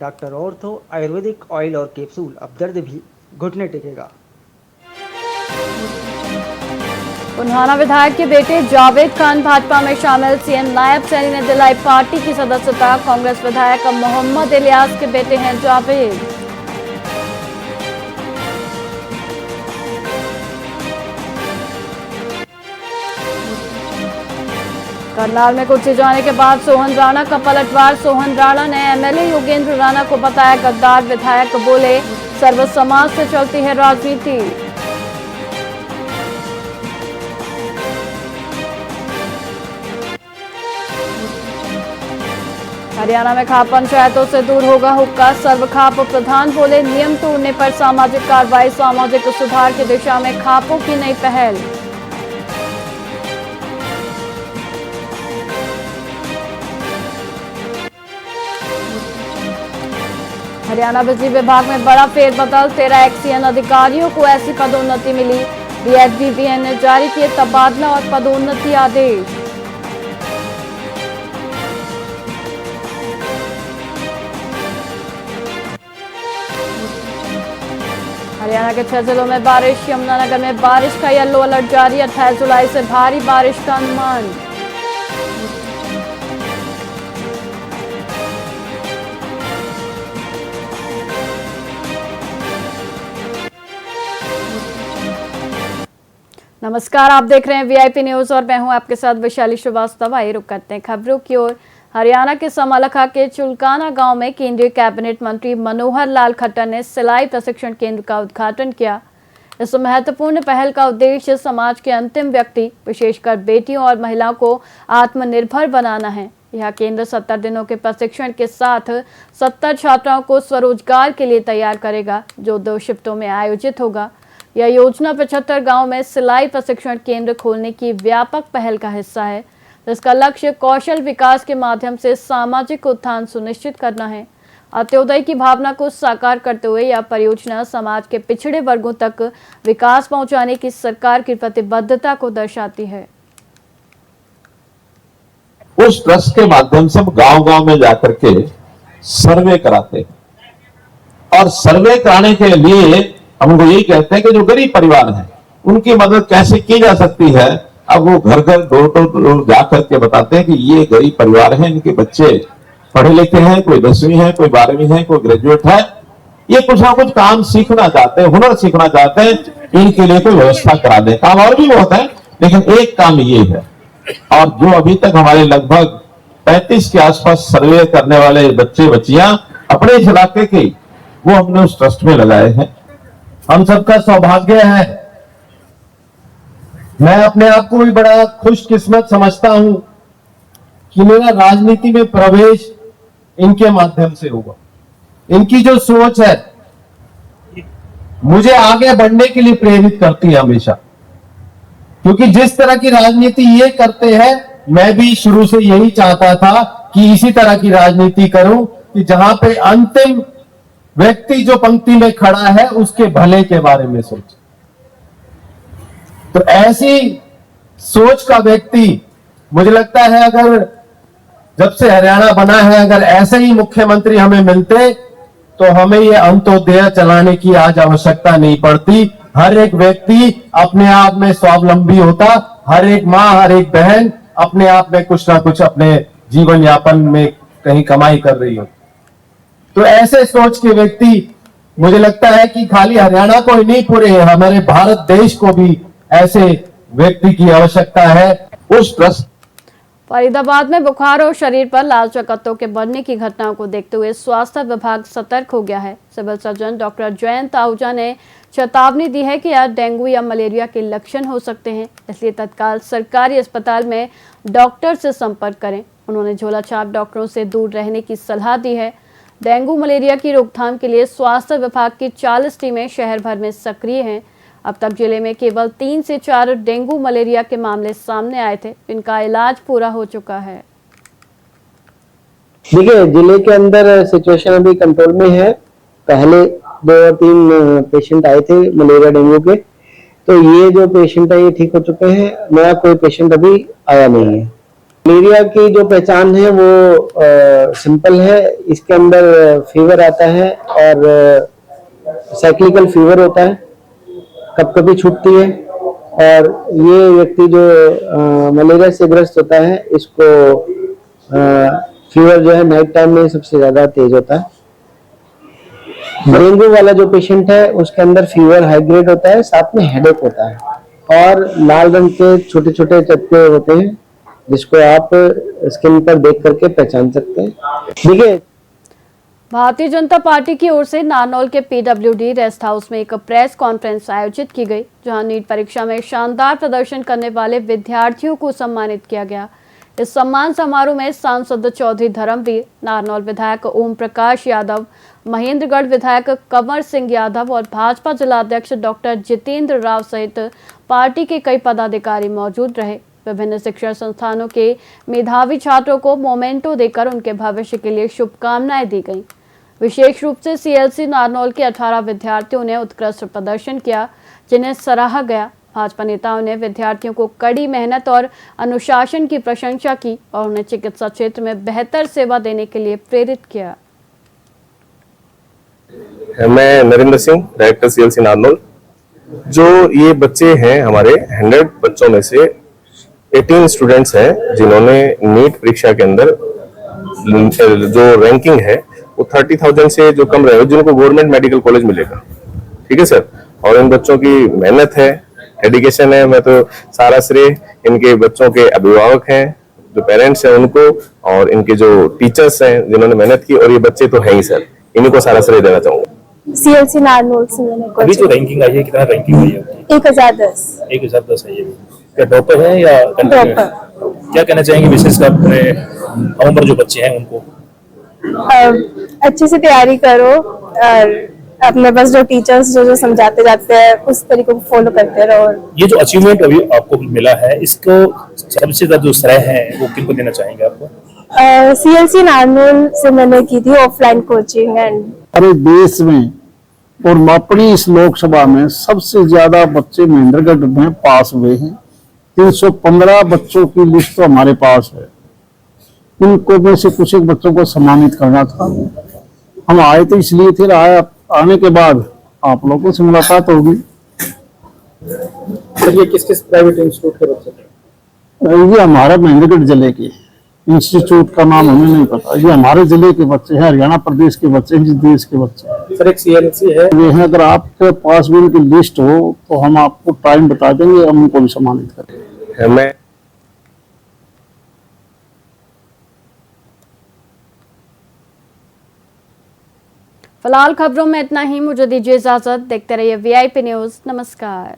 Doctor ortho Ayurvedic oil और capsule, अब दर्द भी घुटने टेकेगा। पुन्हाना विधायक के बेटे जावेद खान भाजपा में शामिल, सीएम नायब सैनी ने दिलाई पार्टी की सदस्यता। कांग्रेस विधायक मोहम्मद इलियास के बेटे हैं जावेद। करनाल में कुछ जाने के बाद सोहन राणा का पलटवार। सोहन राणा ने एमएलए योगेंद्र राणा को बताया गद्दार। विधायक बोले सर्व समाज से चलती है राजनीति। हरियाणा में खाप पंचायतों से दूर होगा हुक्का। सर्व खाप प्रधान बोले नियम तोड़ने पर सामाजिक कार्रवाई। सामाजिक सुधार की दिशा में खापों की नई पहल। हरियाणा बिजली विभाग में बड़ा फेरबदल। 13 एक्सीएन अधिकारियों को ऐसी पदोन्नति मिली। डीएचबीबीएन ने जारी किए तबादला और पदोन्नति आदेश। हरियाणा के 6 जिलों में बारिश। यमुनानगर में बारिश का येलो अलर्ट जारी। 28 जुलाई से भारी बारिश का अनुमान। नमस्कार, आप देख रहे हैं वीआईपी न्यूज और मैं हूं आपके साथ वैशाली श्रीवास्तव। आइए रुक करते हैं खबरों की ओर। हरियाणा के समालखा के चुलकाना गांव में केंद्रीय कैबिनेट मंत्री मनोहर लाल खट्टर ने सिलाई प्रशिक्षण केंद्र का उद्घाटन किया। इस महत्वपूर्ण पहल का उद्देश्य समाज के अंतिम व्यक्ति, विशेषकर बेटियों और महिलाओं को आत्मनिर्भर बनाना है। यह केंद्र 70 दिनों के प्रशिक्षण के साथ 70 छात्राओं को स्वरोजगार के लिए तैयार करेगा, जो 2 शिफ्टों में आयोजित होगा। यह योजना 75 गांव में सिलाई प्रशिक्षण केंद्र खोलने की व्यापक पहल का हिस्सा है, जिसका लक्ष्य कौशल विकास के माध्यम से सामाजिक उत्थान सुनिश्चित करना है। अंत्योदय की भावना को साकार करते हुए यह परियोजना समाज के पिछड़े वर्गों तक विकास पहुंचाने की सरकार की प्रतिबद्धता को दर्शाती है। उस ट्रस्ट के माध्यम से हम गांव-गांव में जाकर के सर्वे कराते हैं और सर्वे कराने के लिए हम उनको यही कहते हैं कि जो गरीब परिवार हैं उनकी मदद कैसे की जा सकती है। अब वो घर घर डोर टू डोर जाकर के बताते हैं कि ये गरीब परिवार हैं, इनके बच्चे पढ़े लिखे हैं, कोई 10वीं है, कोई 12वीं है, कोई ग्रेजुएट है, ये कुछ ना कुछ काम सीखना चाहते हैं, हुनर सीखना चाहते हैं, इनके लिए कोई व्यवस्था करा दें। काम और भी बहुत है, लेकिन एक काम ये है। और जो अभी तक हमारे लगभग 35 के आसपास सर्वे करने वाले बच्चे बच्चियां अपने इस इलाके के, वो हमने उस ट्रस्ट में लगाए हैं। हम सबका सौभाग्य है। मैं अपने आप को भी बड़ा खुशकिस्मत समझता हूं कि मेरा राजनीति में प्रवेश इनके माध्यम से हुआ। इनकी जो सोच है मुझे आगे बढ़ने के लिए प्रेरित करती है हमेशा, क्योंकि जिस तरह की राजनीति ये करते हैं, मैं भी शुरू से यही चाहता था कि इसी तरह की राजनीति करूं कि जहां पे अंतिम व्यक्ति जो पंक्ति में खड़ा है उसके भले के बारे में सोचे। तो ऐसी सोच का व्यक्ति मुझे लगता है, अगर जब से हरियाणा बना है, अगर ऐसे ही मुख्यमंत्री हमें मिलते तो हमें ये अंत्योदय चलाने की आज आवश्यकता नहीं पड़ती। हर एक व्यक्ति अपने आप में स्वावलंबी होता, हर एक माँ, हर एक बहन अपने आप में कुछ ना कुछ अपने जीवन यापन में कहीं कमाई कर रही हो। तो ऐसे सोच के व्यक्ति, मुझे लगता है कि खाली हरियाणा को ही नहीं, पूरे हमारे भारत देश को भी ऐसे व्यक्ति की आवश्यकता है। उस ट्रस्ट फरीदाबाद में बुखार और शरीर पर लाल चकत्तों के बढ़ने की घटनाओं को देखते हुए स्वास्थ्य विभाग सतर्क हो गया है। Civil surgeon doctor Jayant Ahuja ने चेतावनी दी है कि आज डेंगू या मलेरिया के लक्षण हो सकते हैं, इसलिए तत्काल सरकारी अस्पताल में डॉक्टर से संपर्क करें। उन्होंने झोलाछाप डॉक्टरों से दूर रहने की सलाह दी है। डेंगू मलेरिया की रोकथाम के लिए स्वास्थ्य विभाग की 40 टीमें शहर भर में सक्रिय हैं। अब तक जिले में केवल 3 से 4 डेंगू मलेरिया के मामले सामने आए थे, इनका इलाज पूरा हो चुका है। देखिए, जिले के अंदर सिचुएशन अभी कंट्रोल में है। पहले 2 और 3 पेशेंट आए थे मलेरिया डेंगू के, तो ये जो पेशेंट है ये ठीक हो चुके हैं। नया कोई पेशेंट अभी आया नहीं है। मलेरिया की जो पहचान है वो सिंपल है। इसके अंदर फीवर आता है और साइक्लिकल फीवर होता है, कब कभी छूटती है। और ये व्यक्ति जो मलेरिया से ग्रस्त होता है, इसको फीवर जो है नाइट टाइम में सबसे ज्यादा तेज होता है। डेंगू वाला जो पेशेंट है उसके अंदर फीवर हाई ग्रेड होता है, साथ में हेडेक होता है और लाल रंग के छोटे छोटे चट्टे होते हैं जिसको आप स्किन पर देख करके पहचान सकते हैं। देखिए, भारतीय जनता पार्टी की ओर से नारनौल के पीडब्ल्यूडी रेस्ट हाउस में एक प्रेस कॉन्फ्रेंस आयोजित की गई, जहां नीट परीक्षा में शानदार प्रदर्शन करने वाले विद्यार्थियों को सम्मानित किया गया। इस सम्मान समारोह में सांसद चौधरी धर्मवीर, नारनौल विधायक ओम प्रकाश यादव, महेंद्रगढ़ विधायक कंवर सिंह यादव और भाजपा जिलाध्यक्ष डॉक्टर जितेंद्र राव सहित पार्टी के कई पदाधिकारी मौजूद रहे। विभिन्न शिक्षा संस्थानों के मेधावी छात्रों को मोमेंटो देकर उनके भविष्य के लिए शुभकामनाएं दी गईं। विशेष रूप से सीएलसी नारनौल के 18 विद्यार्थियों ने उत्कृष्ट प्रदर्शन किया, जिन्हें सराहा गया। भाजपा नेताओं ने विद्यार्थियों को कड़ी मेहनत और अनुशासन की प्रशंसा की और उन्हें चिकित्सा क्षेत्र में बेहतर सेवा देने के लिए प्रेरित किया। मैं नरेंद्र सिंह, डायरेक्टर सीएलसी नारनौल। जो ये बच्चे हैं, हमारे 100 बच्चों में से 18 स्टूडेंट्स हैं जिन्होंने नीट परीक्षा के अंदर जो रैंकिंग है वो 30,000 से जो कम रहे, जिनको गवर्नमेंट मेडिकल कॉलेज मिलेगा। ठीक है सर। और इन बच्चों की मेहनत है, डेडिकेशन है। मैं तो सारा श्रेय इनके बच्चों के अभिभावक हैं, जो पेरेंट्स हैं उनको, और इनके जो टीचर्स हैं जिन्होंने मेहनत की, और ये बच्चे तो हैं ही सर, इन्हीं को सारा श्रेय देना चाहूंगा। सीएलसी नारनौल से मैंने अभी जो रैंकिंग आई है, कितना रैंकिंग आई है? 1010। 1010 है। ये क्या टॉपर है या टॉपर? क्या कहना चाहेंगे विशेषकर अपने उम्र जो बच्चे हैं उनको? अच्छे से तैयारी करो और अपने पास जो टीचर्स जो समझाते जाते हैं उस तरीके को फॉलो करते रहो। ये जो अचीवमेंट अभी आपको मिला है, इसको सबसे ज्यादा जो श्रेय है वो किनको देना चाहेंगे आपको? सीएलसी नारनौल से मैंने की थी ऑफलाइन कोचिंग। एंड पूरे देश में और अपनी इस लोकसभा में सबसे ज्यादा बच्चे महेंद्रगढ़ में पास हुए हैं। 315 बच्चों की लिस्ट तो हमारे पास है। उनको में से कुछ एक बच्चों को सम्मानित करना था। हम आए तो इसलिए थे, आने के बाद आप लोगों से मुलाकात होगी। ये किस किस प्राइवेट इंस्टीट्यूट के बच्चे थे? ये हमारा महेंद्रगढ़ जिले के इंस्टीट्यूट का नाम हमें नहीं पता। ये हमारे जिले के बच्चे हैं, हरियाणा प्रदेश के बच्चे हैं, जिस देश के बच्चे हैं। सर एक सीएलसी है, ये है, अगर आपके पास भी उनकी लिस्ट हो तो हम आपको टाइम बता देंगे, हम उनको भी सम्मानित करेंगे। मैं फिलहाल खबरों में इतना ही। मुझे दीजिए इजाजत। देखते रहिए वीआईपी न्यूज। नमस्कार।